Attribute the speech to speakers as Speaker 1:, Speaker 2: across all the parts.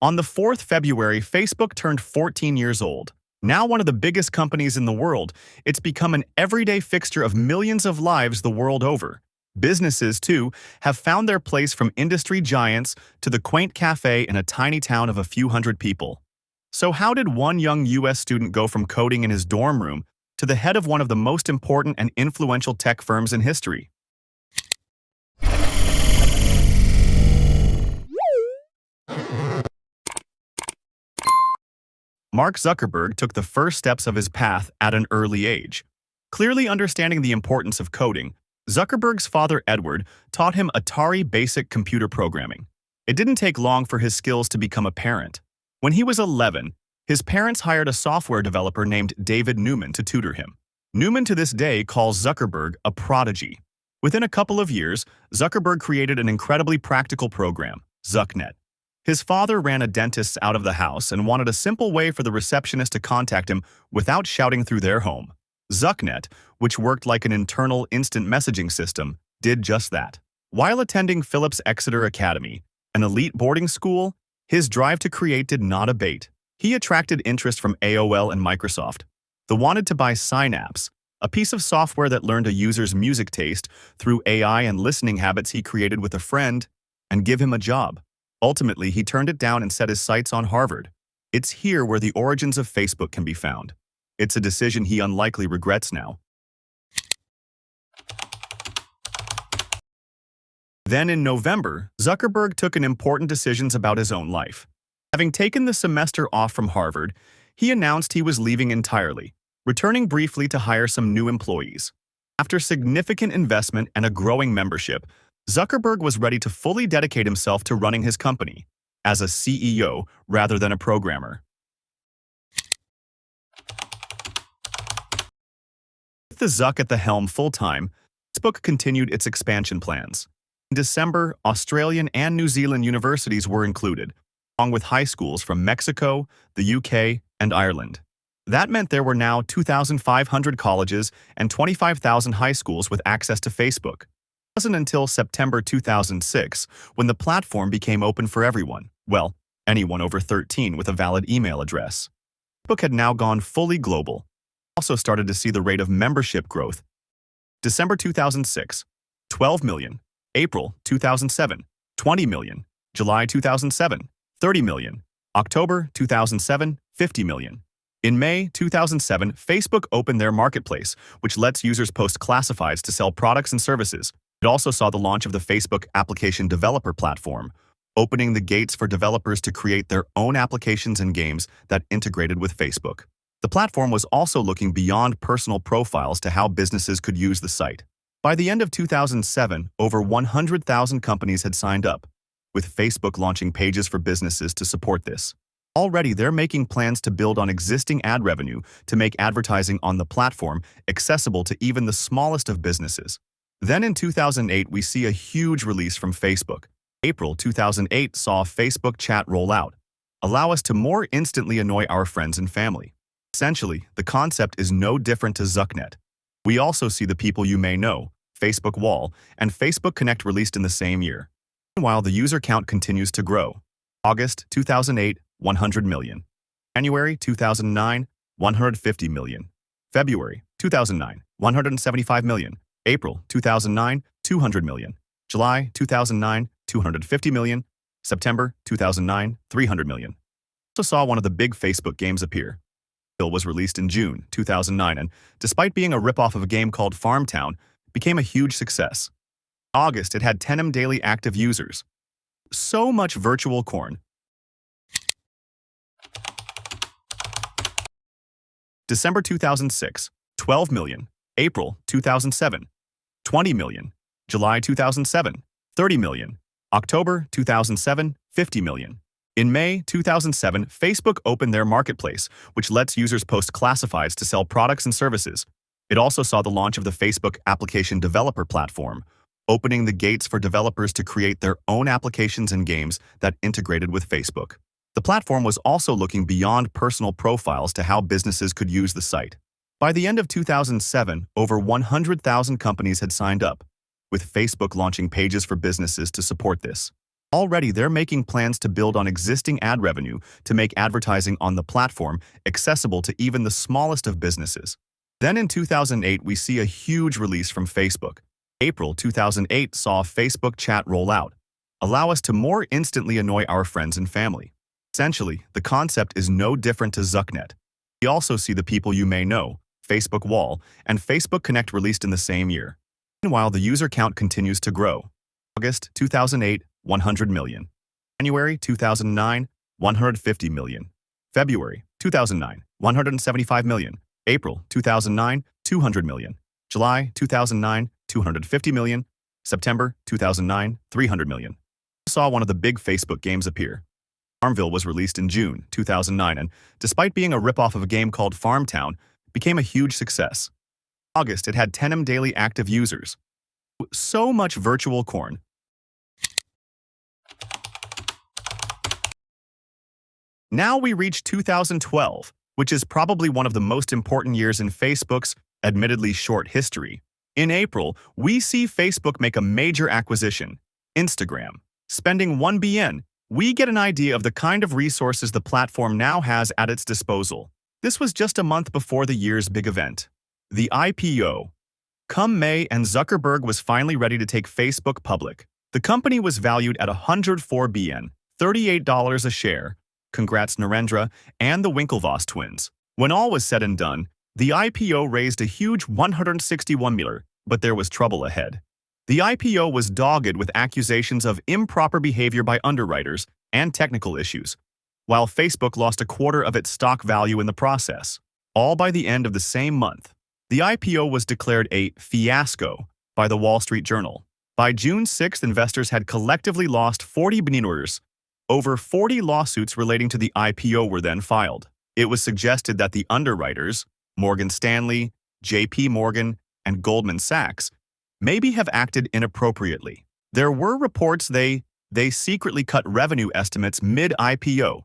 Speaker 1: On the 4th February, Facebook turned 14 years old. Now one of the biggest companies in the world, it's become an everyday fixture of millions of lives the world over. Businesses, too, have found their place from industry giants to the quaint cafe in a tiny town of a few hundred people. So how did one young U.S. student go from coding in his dorm room to the head of one of the most important and influential tech firms in history? Mark Zuckerberg took the first steps of his path at an early age. Clearly understanding the importance of coding, Zuckerberg's father Edward taught him Atari basic computer programming. It didn't take long for his skills to become apparent. When he was 11, his parents hired a software developer named David Newman to tutor him. Newman to this day calls Zuckerberg a prodigy. Within a couple of years, Zuckerberg created an incredibly practical program, ZuckNet. His father ran a dentist's out of the house and wanted a simple way for the receptionist to contact him without shouting through their home. ZuckNet, which worked like an internal instant messaging system, did just that. While attending Phillips Exeter Academy, an elite boarding school, his drive to create did not abate. He attracted interest from AOL and Microsoft. They wanted to buy Synapse, a piece of software that learned a user's music taste through AI and listening habits he created with a friend, and give him a job. Ultimately, he turned it down and set his sights on Harvard. It's here where the origins of Facebook can be found. It's a decision he unlikely regrets now. Then in November, Zuckerberg took an important decision about his own life. Having taken the semester off from Harvard, he announced he was leaving entirely, returning briefly to hire some new employees. After significant investment and a growing membership, Zuckerberg was ready to fully dedicate himself to running his company as a CEO rather than a programmer. With the Zuck at the helm full-time, Facebook continued its expansion plans. In December, Australian and New Zealand universities were included, along with high schools from Mexico, the UK, and Ireland. That meant there were now 2,500 colleges and 25,000 high schools with access to Facebook. It wasn't until September 2006 when the platform became open for everyone. Well, anyone over 13 with a valid email address. Facebook had now gone fully global. Also started to see the rate of membership growth. December 2006, 12 million. April 2007, 20 million. July 2007, 30 million. October 2007, 50 million. In May 2007, Facebook opened their marketplace, which lets users post classifieds to sell products and services. It also saw the launch of the Facebook Application Developer Platform, opening the gates for developers to create their own applications and games that integrated with Facebook. The platform was also looking beyond personal profiles to how businesses could use the site. By the end of 2007, over 100,000 companies had signed up, with Facebook launching pages for businesses to support this. Already, they're making plans to build on existing ad revenue to make advertising on the platform accessible to even the smallest of businesses. Then in 2008, we see a huge release from Facebook. April 2008 saw Facebook Chat roll out, allow us to more instantly annoy our friends and family. Essentially, the concept is no different to ZuckNet. We also see the people you may know, Facebook Wall, and Facebook Connect released in the same year. Meanwhile, the user count continues to grow. August 2008, 100 million. January 2009, 150 million. February 2009, 175 million. April 2009, 200 million. July 2009, 250 million. September 2009, 300 million. Also saw one of the big Facebook games appear. Bill was released in June 2009 and, despite being a ripoff of a game called Farmtown, became a huge success. In August, it had 10 million daily active users. So much virtual corn. December 2006, 12 million. April 2007, 20 million. July 2007, 30 million. October 2007, 50 million. In May 2007, Facebook opened their marketplace, which lets users post classifieds to sell products and services. It also saw the launch of the Facebook Application Developer Platform, opening the gates for developers to create their own applications and games that integrated with Facebook. The platform was also looking beyond personal profiles to how businesses could use the site. By the end of 2007, over 100,000 companies had signed up, with Facebook launching pages for businesses to support this. Already, they're making plans to build on existing ad revenue to make advertising on the platform accessible to even the smallest of businesses. Then in 2008, we see a huge release from Facebook. April 2008 saw Facebook chat roll out. Allow us to more instantly annoy our friends and family. Essentially, the concept is no different to Zucknet. We also see the people you may know, Facebook Wall, and Facebook Connect released in the same year. Meanwhile, the user count continues to grow. August 2008, 100 million. January 2009, 150 million. February 2009, 175 million. April 2009, 200 million. July 2009, 250 million. September 2009, 300 million. We saw one of the big Facebook games appear. Farmville was released in June 2009 and, despite being a ripoff of a game called Farmtown, became a huge success. In August, it had 10 daily active users. So much virtual corn. Now we reach 2012, which is probably one of the most important years in Facebook's admittedly short history. In April, we see Facebook make a major acquisition, Instagram. Spending $1 billion, we get an idea of the kind of resources the platform now has at its disposal. This was just a month before the year's big event, the IPO. Come May, and Zuckerberg was finally ready to take Facebook public. The company was valued at $104 billion, $38 a share. Congrats Narendra and the Winklevoss twins. When all was said and done, the IPO raised a huge $161 million, but there was trouble ahead. The IPO was dogged with accusations of improper behavior by underwriters and technical issues, while Facebook lost a quarter of its stock value in the process, all by the end of the same month. The IPO was declared a fiasco by the Wall Street Journal. By June 6th, investors had collectively lost $40 billion. Over 40 lawsuits relating to the IPO were then filed. It was suggested that the underwriters, Morgan Stanley, JP Morgan, and Goldman Sachs, maybe have acted inappropriately. There were reports they secretly cut revenue estimates mid-IPO.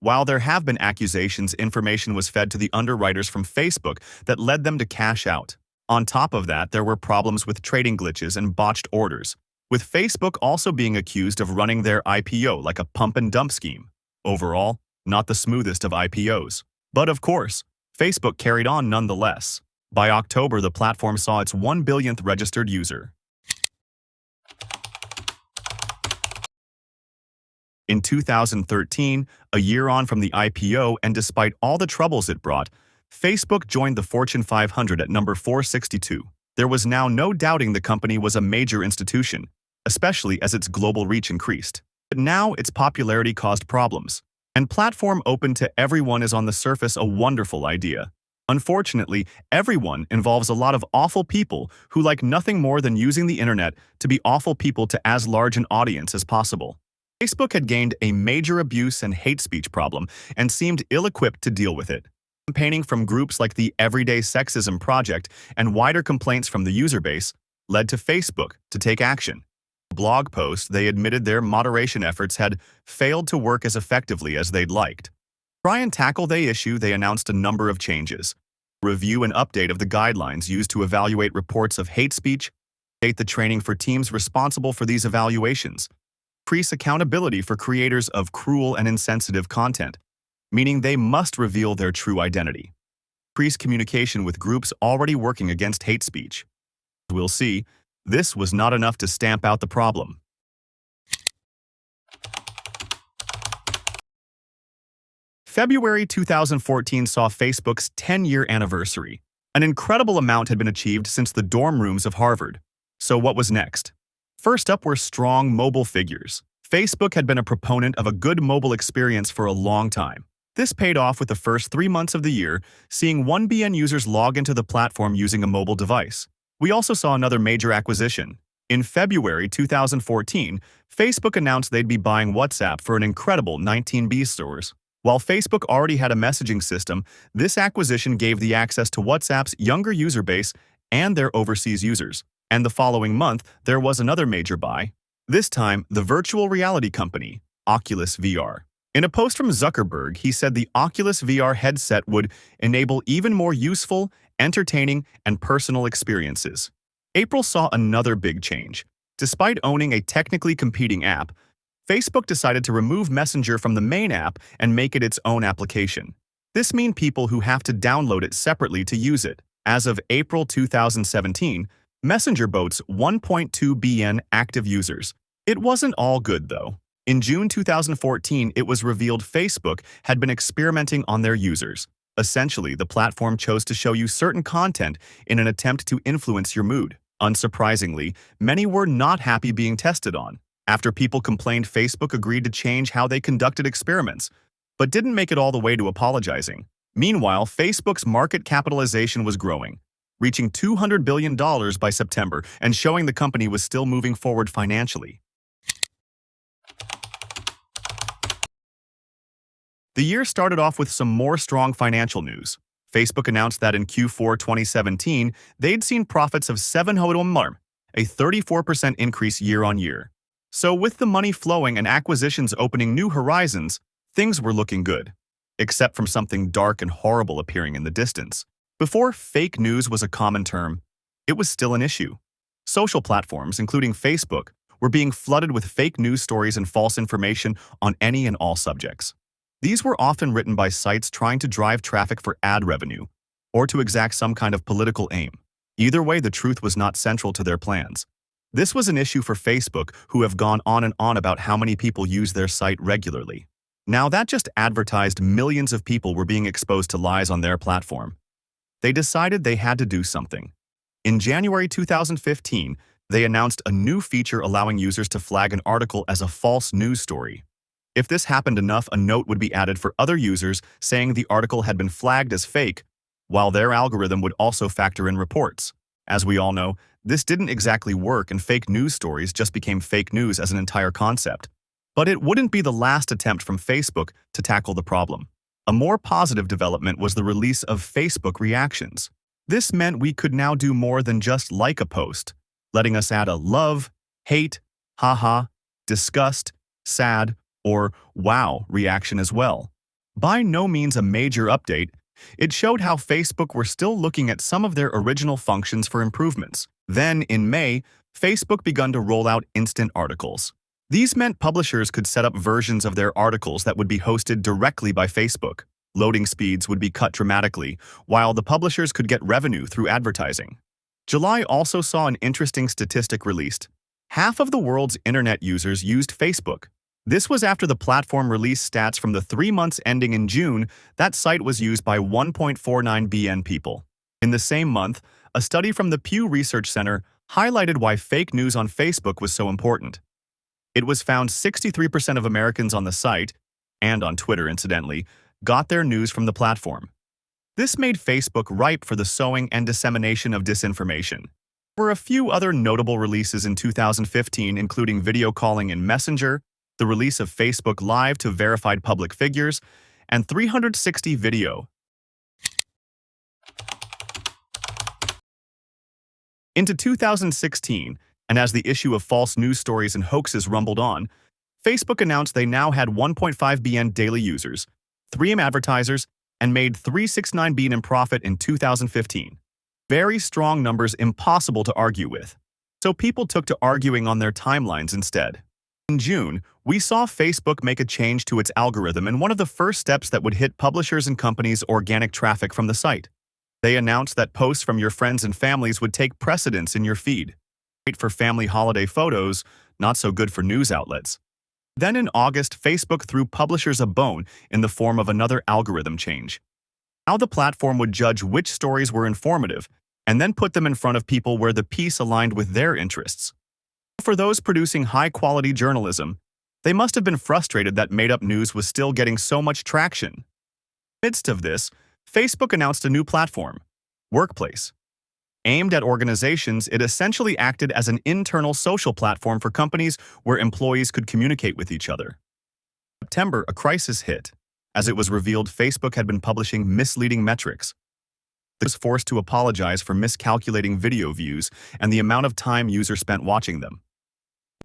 Speaker 1: While there have been accusations, information was fed to the underwriters from Facebook that led them to cash out. On top of that, there were problems with trading glitches and botched orders, with Facebook also being accused of running their IPO like a pump-and-dump scheme. Overall, not the smoothest of IPOs. But of course, Facebook carried on nonetheless. By October, the platform saw its 1 billionth registered user. In 2013, a year on from the IPO and despite all the troubles it brought, Facebook joined the Fortune 500 at number 462. There was now no doubting the company was a major institution, especially as its global reach increased. But now its popularity caused problems, and platform open to everyone is on the surface a wonderful idea. Unfortunately, everyone involves a lot of awful people who like nothing more than using the internet to be awful people to as large an audience as possible. Facebook had gained a major abuse and hate speech problem and seemed ill-equipped to deal with it. Campaigning from groups like the Everyday Sexism Project and wider complaints from the user base led to Facebook to take action. In a blog post, they admitted their moderation efforts had failed to work as effectively as they'd liked. To try and tackle the issue, they announced a number of changes. Review and update of the guidelines used to evaluate reports of hate speech, update the training for teams responsible for these evaluations, increase accountability for creators of cruel and insensitive content, meaning they must reveal their true identity, increase communication with groups already working against hate speech. As we'll see, this was not enough to stamp out the problem. February 2014 saw Facebook's 10-year anniversary. An incredible amount had been achieved since the dorm rooms of Harvard. So what was next? First up were strong mobile figures. Facebook had been a proponent of a good mobile experience for a long time. This paid off with the first 3 months of the year, seeing 1 billion users log into the platform using a mobile device. We also saw another major acquisition. In February 2014, Facebook announced they'd be buying WhatsApp for an incredible $19 billion. While Facebook already had a messaging system, this acquisition gave the access to WhatsApp's younger user base and their overseas users. And the following month, there was another major buy. This time, the virtual reality company, Oculus VR. In a post from Zuckerberg, he said the Oculus VR headset would enable even more useful, entertaining, and personal experiences. April saw another big change. Despite owning a technically competing app, Facebook decided to remove Messenger from the main app and make it its own application. This means people who have to download it separately to use it. As of April 2017, Messenger boasts 1.2 billion active users. It wasn't all good, though. In June 2014, it was revealed Facebook had been experimenting on their users. Essentially, the platform chose to show you certain content in an attempt to influence your mood. Unsurprisingly, many were not happy being tested on. After people complained, Facebook agreed to change how they conducted experiments, but didn't make it all the way to apologizing. Meanwhile, Facebook's market capitalization was growing, reaching $200 billion by September and showing the company was still moving forward financially. The year started off with some more strong financial news. Facebook announced that in Q4 2017, they'd seen profits of $700 million, a 34% increase year-on-year. So with the money flowing and acquisitions opening new horizons, things were looking good, except from something dark and horrible appearing in the distance. Before fake news was a common term, it was still an issue. Social platforms, including Facebook, were being flooded with fake news stories and false information on any and all subjects. These were often written by sites trying to drive traffic for ad revenue or to exact some kind of political aim. Either way, the truth was not central to their plans. This was an issue for Facebook, who have gone on and on about how many people use their site regularly. Now, that just advertised millions of people were being exposed to lies on their platform. They decided they had to do something. In January 2015, they announced a new feature allowing users to flag an article as a false news story. If this happened enough, a note would be added for other users saying the article had been flagged as fake, while their algorithm would also factor in reports. As we all know, this didn't exactly work, and fake news stories just became fake news as an entire concept. But it wouldn't be the last attempt from Facebook to tackle the problem. A more positive development was the release of Facebook Reactions. This meant we could now do more than just like a post, letting us add a love, hate, haha, disgust, sad, or wow reaction as well. By no means a major update, it showed how Facebook were still looking at some of their original functions for improvements. Then, in May, Facebook began to roll out instant articles. These meant publishers could set up versions of their articles that would be hosted directly by Facebook. Loading speeds would be cut dramatically, while the publishers could get revenue through advertising. July also saw an interesting statistic released. Half of the world's internet users used Facebook. This was after the platform released stats from the 3 months ending in June. That site was used by 1.49 billion people. In the same month, a study from the Pew Research Center highlighted why fake news on Facebook was so important. It was found 63% of Americans on the site, and on Twitter incidentally, got their news from the platform. This made Facebook ripe for the sowing and dissemination of disinformation. There were a few other notable releases in 2015, including video calling in Messenger, the release of Facebook Live to verified public figures, and 360 video. Into 2016, and as the issue of false news stories and hoaxes rumbled on, Facebook announced they now had 1.5 billion daily users, 3M advertisers, and made $369 billion in profit in 2015. Very strong numbers, impossible to argue with. So people took to arguing on their timelines instead. In June, we saw Facebook make a change to its algorithm, and one of the first steps that would hit publishers and companies' organic traffic from the site. They announced that posts from your friends and families would take precedence in your feed. Great for family holiday photos, not so good for news outlets. Then in August, Facebook threw publishers a bone in the form of another algorithm change. Now the platform would judge which stories were informative and then put them in front of people where the piece aligned with their interests. For those producing high-quality journalism, they must have been frustrated that made-up news was still getting so much traction. In the midst of this, Facebook announced a new platform, Workplace. Aimed at organizations, it essentially acted as an internal social platform for companies where employees could communicate with each other. In September, a crisis hit, as it was revealed Facebook had been publishing misleading metrics. It was forced to apologize for miscalculating video views and the amount of time users spent watching them.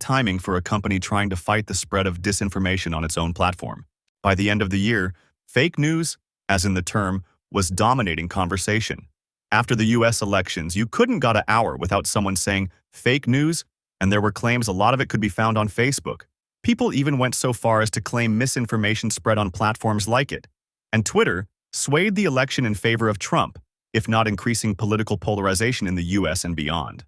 Speaker 1: Timing for a company trying to fight the spread of disinformation on its own platform. By the end of the year, fake news, as in the term, was dominating conversation. After the US elections, you couldn't go an hour without someone saying fake news, and there were claims a lot of it could be found on Facebook. People even went so far as to claim misinformation spread on platforms like it. And Twitter swayed the election in favor of Trump, if not increasing political polarization in the US and beyond.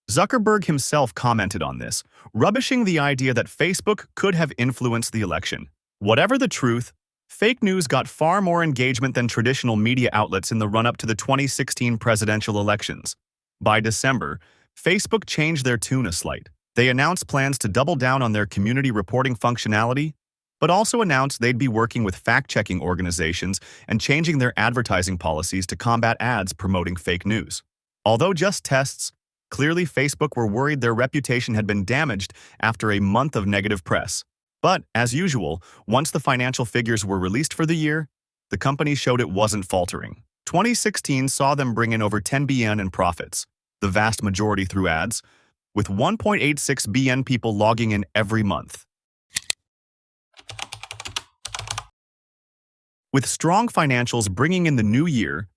Speaker 1: Zuckerberg himself commented on this, rubbishing the idea that Facebook could have influenced the election. Whatever the truth, fake news got far more engagement than traditional media outlets in the run-up to the 2016 presidential elections. By December, Facebook changed their tune a slight. They announced plans to double down on their community reporting functionality, but also announced they'd be working with fact-checking organizations and changing their advertising policies to combat ads promoting fake news. Although just tests, clearly Facebook were worried their reputation had been damaged after a month of negative press. But, as usual, once the financial figures were released for the year, the company showed it wasn't faltering. 2016 saw them bring in over 10 billion in profits, the vast majority through ads, with 1.86 billion people logging in every month. With strong financials bringing in the new year,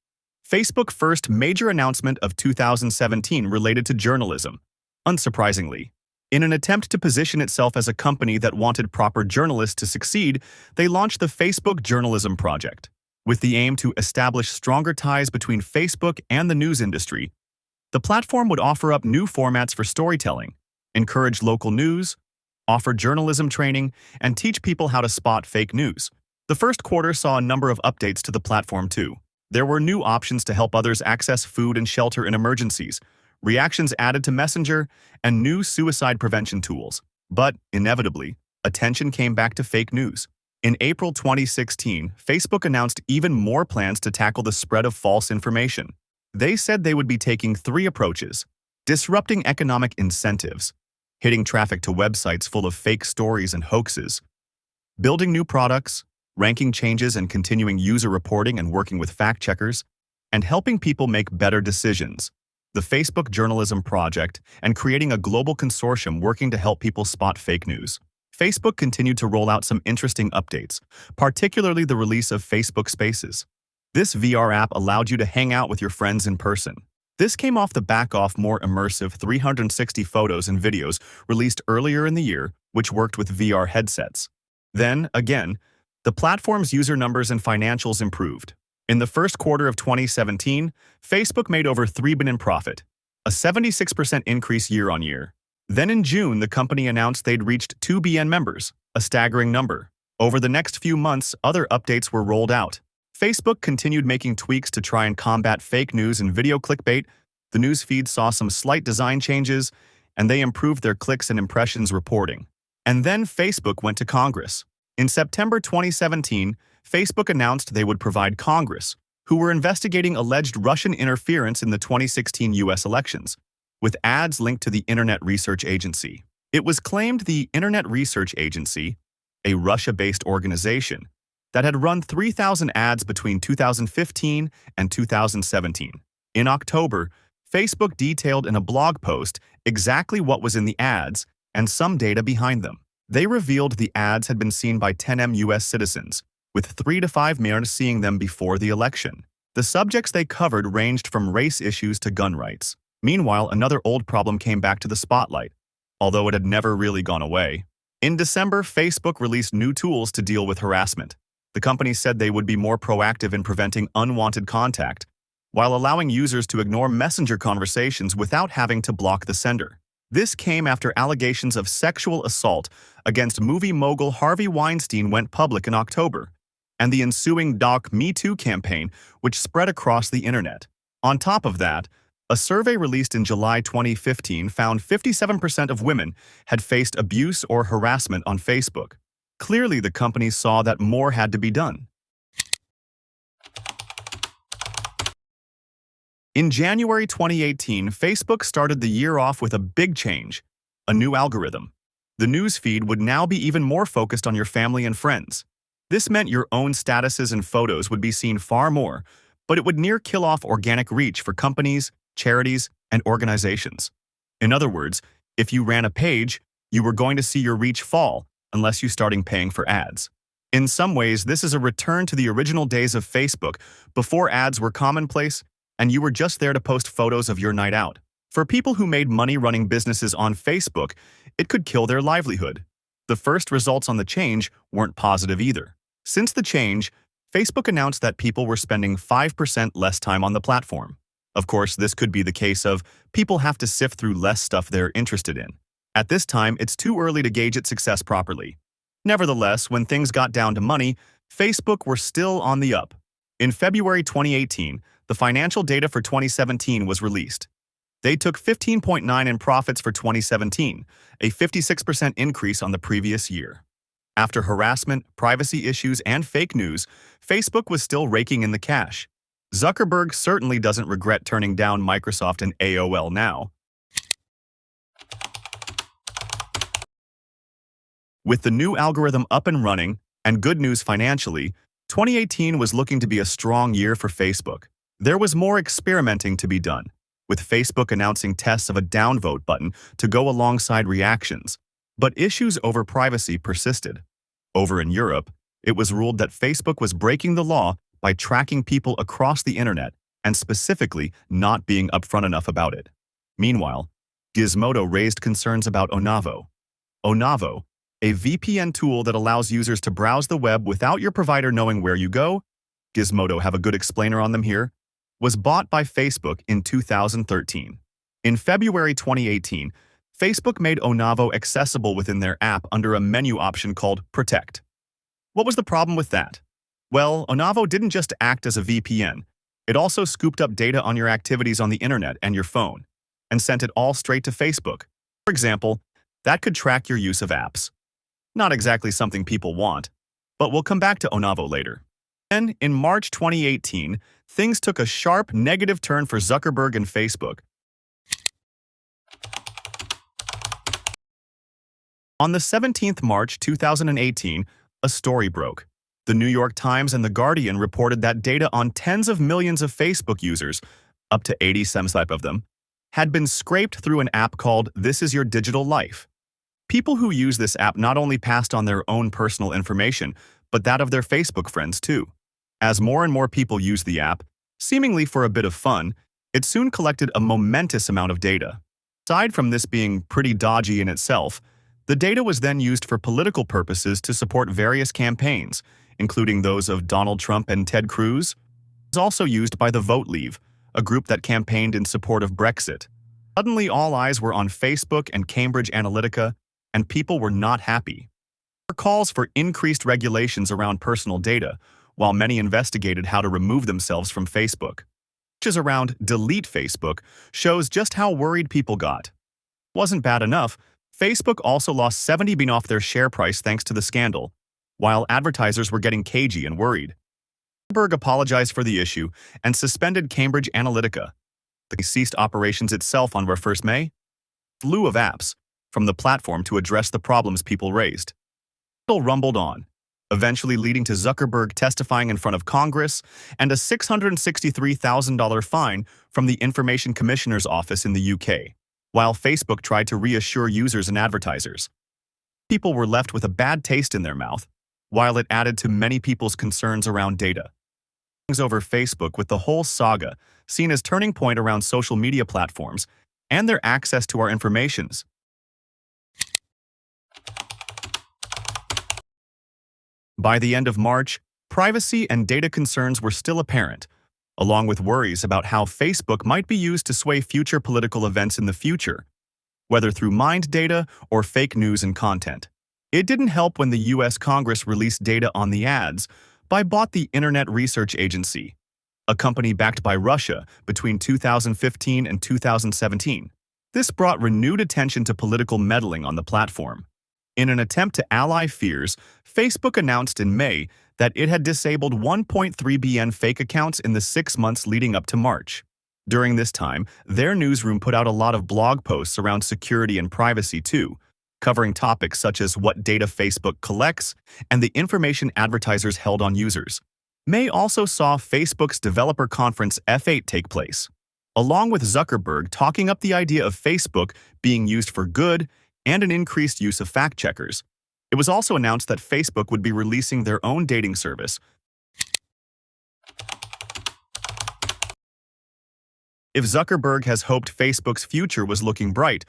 Speaker 1: Facebook's first major announcement of 2017 related to journalism. Unsurprisingly, in an attempt to position itself as a company that wanted proper journalists to succeed, they launched the Facebook Journalism Project, with the aim to establish stronger ties between Facebook and the news industry. The platform would offer up new formats for storytelling, encourage local news, offer journalism training, and teach people how to spot fake news. The first quarter saw a number of updates to the platform too. There were new options to help others access food and shelter in emergencies, reactions added to Messenger, and new suicide prevention tools. But, inevitably, attention came back to fake news. In April 2016, Facebook announced even more plans to tackle the spread of false information. They said they would be taking 3 approaches: disrupting economic incentives, hitting traffic to websites full of fake stories and hoaxes, building new products, ranking changes and continuing user reporting and working with fact-checkers, and helping people make better decisions. The Facebook Journalism Project, and creating a global consortium working to help people spot fake news. Facebook continued to roll out some interesting updates, particularly the release of Facebook Spaces. This VR app allowed you to hang out with your friends in person. This came off the back of more immersive 360 photos and videos released earlier in the year, which worked with VR headsets. Then, again, the platform's user numbers and financials improved. In the first quarter of 2017, Facebook made over 3 billion in profit, a 76% increase year-on-year. Then in June, the company announced they'd reached 2 billion members, a staggering number. Over the next few months, other updates were rolled out. Facebook continued making tweaks to try and combat fake news and video clickbait. The news feed saw some slight design changes, and they improved their clicks and impressions reporting. And then Facebook went to Congress. In September 2017, Facebook announced they would provide Congress, who were investigating alleged Russian interference in the 2016 US elections, with ads linked to the Internet Research Agency. It was claimed the Internet Research Agency, a Russia-based organization, that had run 3,000 ads between 2015 and 2017. In October, Facebook detailed in a blog post exactly what was in the ads and some data behind them. They revealed the ads had been seen by 10 million U.S. citizens, with 3 to 5 million seeing them before the election. The subjects they covered ranged from race issues to gun rights. Meanwhile, another old problem came back to the spotlight, although it had never really gone away. In December, Facebook released new tools to deal with harassment. The company said they would be more proactive in preventing unwanted contact, while allowing users to ignore Messenger conversations without having to block the sender. This came after allegations of sexual assault against movie mogul Harvey Weinstein went public in October, and the ensuing Doc Me Too campaign, which spread across the internet. On top of that, a survey released in July 2015 found 57% of women had faced abuse or harassment on Facebook. Clearly, the company saw that more had to be done. In January 2018, Facebook started the year off with a big change, a new algorithm. The news feed would now be even more focused on your family and friends. This meant your own statuses and photos would be seen far more, but it would near kill off organic reach for companies, charities, and organizations. In other words, if you ran a page, you were going to see your reach fall unless you started paying for ads. In some ways, this is a return to the original days of Facebook, before ads were commonplace, and you were just there to post photos of your night out. For people who made money running businesses on Facebook, it could kill their livelihood. The first results on the change weren't positive either. Since the change, Facebook announced that people were spending 5% less time on the platform. Of course, this could be the case of people have to sift through less stuff they're interested in. At this time, it's too early to gauge its success properly. Nevertheless, when things got down to money, Facebook were still on the up. In February 2018, the financial data for 2017 was released. They took 15.9 in profits for 2017, a 56% increase on the previous year. After harassment, privacy issues, and fake news, Facebook was still raking in the cash. Zuckerberg certainly doesn't regret turning down Microsoft and AOL now. With the new algorithm up and running, and good news financially, 2018 was looking to be a strong year for Facebook. There was more experimenting to be done, with Facebook announcing tests of a downvote button to go alongside reactions. But issues over privacy persisted. Over in Europe, it was ruled that Facebook was breaking the law by tracking people across the internet and specifically not being upfront enough about it. Meanwhile, Gizmodo raised concerns about Onavo. Onavo, a VPN tool that allows users to browse the web without your provider knowing where you go, Gizmodo have a good explainer on them here, was bought by Facebook in 2013. In February 2018, Facebook made Onavo accessible within their app under a menu option called Protect. What was the problem with that? Well, Onavo didn't just act as a VPN. It also scooped up data on your activities on the internet and your phone, and sent it all straight to Facebook. For example, that could track your use of apps. Not exactly something people want, but we'll come back to Onavo later. Then, in March 2018, things took a sharp negative turn for Zuckerberg and Facebook. On the 17th March 2018, a story broke. The New York Times and The Guardian reported that data on tens of millions of Facebook users, up to 80 type of them, had been scraped through an app called This Is Your Digital Life. People who use this app not only passed on their own personal information, but that of their Facebook friends too. As more and more people used the app, seemingly for a bit of fun, it soon collected a momentous amount of data. Aside from this being pretty dodgy in itself, the data was then used for political purposes to support various campaigns, including those of Donald Trump and Ted Cruz. It was also used by the Vote Leave, a group that campaigned in support of Brexit. Suddenly, all eyes were on Facebook and Cambridge Analytica, and people were not happy. There were calls for increased regulations around personal data, while many investigated how to remove themselves from Facebook. Which is around Delete Facebook shows just how worried people got. It wasn't bad enough, Facebook also lost 70% off their share price thanks to the scandal, while advertisers were getting cagey and worried. Zuckerberg apologized for the issue and suspended Cambridge Analytica. They ceased operations itself on 1st May, in lieu of apps from the platform to address the problems people raised. It rumbled on, eventually leading to Zuckerberg testifying in front of Congress and a $663,000 fine from the Information Commissioner's Office in the UK, while Facebook tried to reassure users and advertisers. People were left with a bad taste in their mouth, while it added to many people's concerns around data. Things over Facebook with the whole saga seen as turning point around social media platforms and their access to our informations. By the end of March, privacy and data concerns were still apparent, along with worries about how Facebook might be used to sway future political events in the future, whether through mined data or fake news and content. It didn't help when the US Congress released data on the ads by the Internet Research Agency, a company backed by Russia between 2015 and 2017. This brought renewed attention to political meddling on the platform. In an attempt to allay fears, Facebook announced in May that it had disabled 1.3 billion fake accounts in the 6 months leading up to March. During this time, their newsroom put out a lot of blog posts around security and privacy too, covering topics such as what data Facebook collects and the information advertisers held on users. May also saw Facebook's developer conference F8 take place, along with Zuckerberg talking up the idea of Facebook being used for good and an increased use of fact-checkers. It was also announced that Facebook would be releasing their own dating service. If Zuckerberg has hoped Facebook's future was looking bright,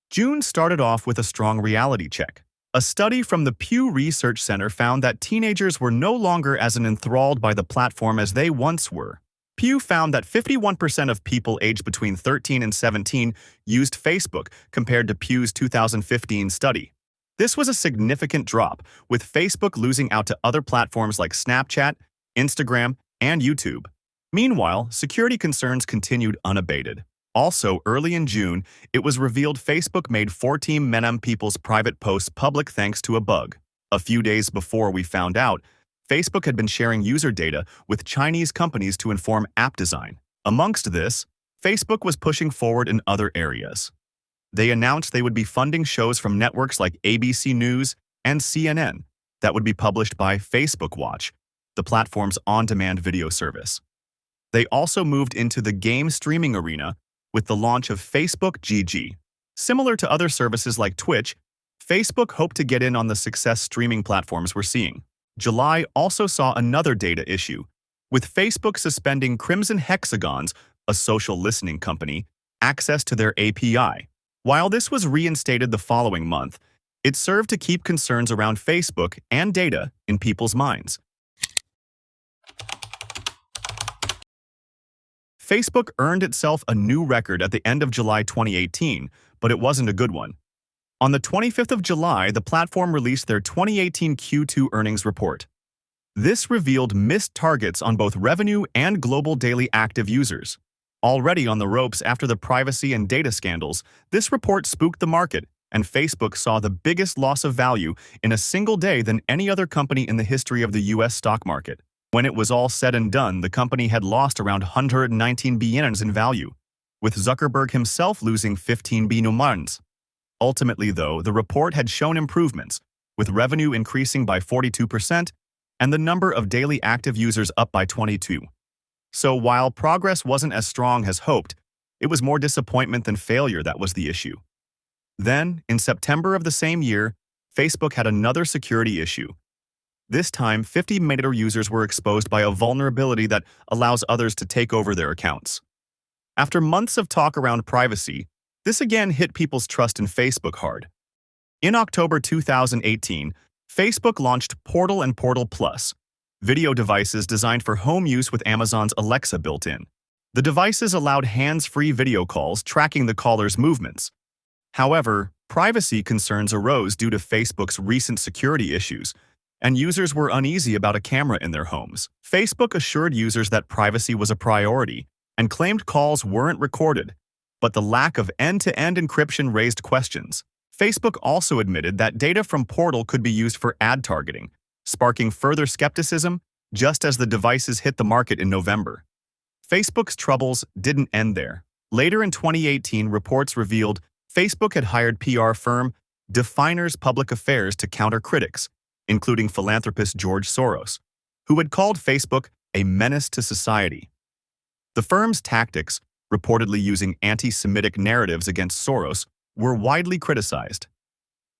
Speaker 1: June started off with a strong reality check. A study from the Pew Research Center found that teenagers were no longer as enthralled by the platform as they once were. Pew found that 51% of people aged between 13 and 17 used Facebook compared to Pew's 2015 study. This was a significant drop, with Facebook losing out to other platforms like Snapchat, Instagram, and YouTube. Meanwhile, security concerns continued unabated. Also, early in June, it was revealed Facebook made 14 million people's private posts public thanks to a bug. A few days before we found out, Facebook had been sharing user data with Chinese companies to inform app design. Amongst this, Facebook was pushing forward in other areas. They announced they would be funding shows from networks like ABC News and CNN that would be published by Facebook Watch, the platform's on-demand video service. They also moved into the game streaming arena with the launch of Facebook GG. Similar to other services like Twitch, Facebook hoped to get in on the success streaming platforms we're seeing. July also saw another data issue, with Facebook suspending Crimson Hexagons, a social listening company, access to their API. While this was reinstated the following month, it served to keep concerns around Facebook and data in people's minds. Facebook earned itself a new record at the end of July 2018, but it wasn't a good one. On the 25th of July, the platform released their 2018 Q2 earnings report. This revealed missed targets on both revenue and global daily active users. Already on the ropes after the privacy and data scandals, this report spooked the market, and Facebook saw the biggest loss of value in a single day than any other company in the history of the US stock market. When it was all said and done, the company had lost around 119 billion in value, with Zuckerberg himself losing 15 billion. Ultimately, though, the report had shown improvements, with revenue increasing by 42% and the number of daily active users up by 22%. So while progress wasn't as strong as hoped, it was more disappointment than failure that was the issue. Then, in September of the same year, Facebook had another security issue. This time, 50 million users were exposed by a vulnerability that allows others to take over their accounts. After months of talk around privacy, this again hit people's trust in Facebook hard. In October 2018, Facebook launched Portal and Portal Plus, video devices designed for home use with Amazon's Alexa built in. The devices allowed hands-free video calls tracking the caller's movements. However, privacy concerns arose due to Facebook's recent security issues, and users were uneasy about a camera in their homes. Facebook assured users that privacy was a priority and claimed calls weren't recorded, but the lack of end-to-end encryption raised questions. Facebook also admitted that data from Portal could be used for ad targeting, sparking further skepticism just as the devices hit the market in November. Facebook's troubles didn't end there. Later in 2018, reports revealed Facebook had hired PR firm Definers Public Affairs to counter critics, including philanthropist George Soros, who had called Facebook a menace to society. The firm's tactics, reportedly using anti-Semitic narratives against Soros, were widely criticized.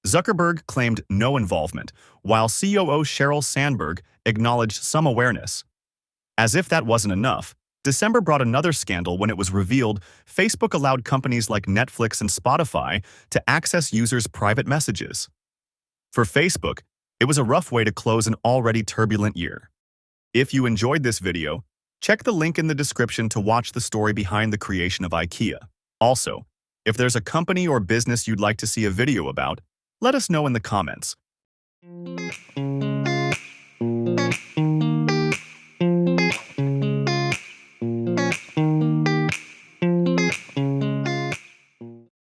Speaker 1: Zuckerberg claimed no involvement, while COO Sheryl Sandberg acknowledged some awareness. As if that wasn't enough, December brought another scandal when it was revealed Facebook allowed companies like Netflix and Spotify to access users' private messages. For Facebook, it was a rough way to close an already turbulent year. If you enjoyed this video, check the link in the description to watch the story behind the creation of IKEA. Also, if there's a company or business you'd like to see a video about, let us know in the comments.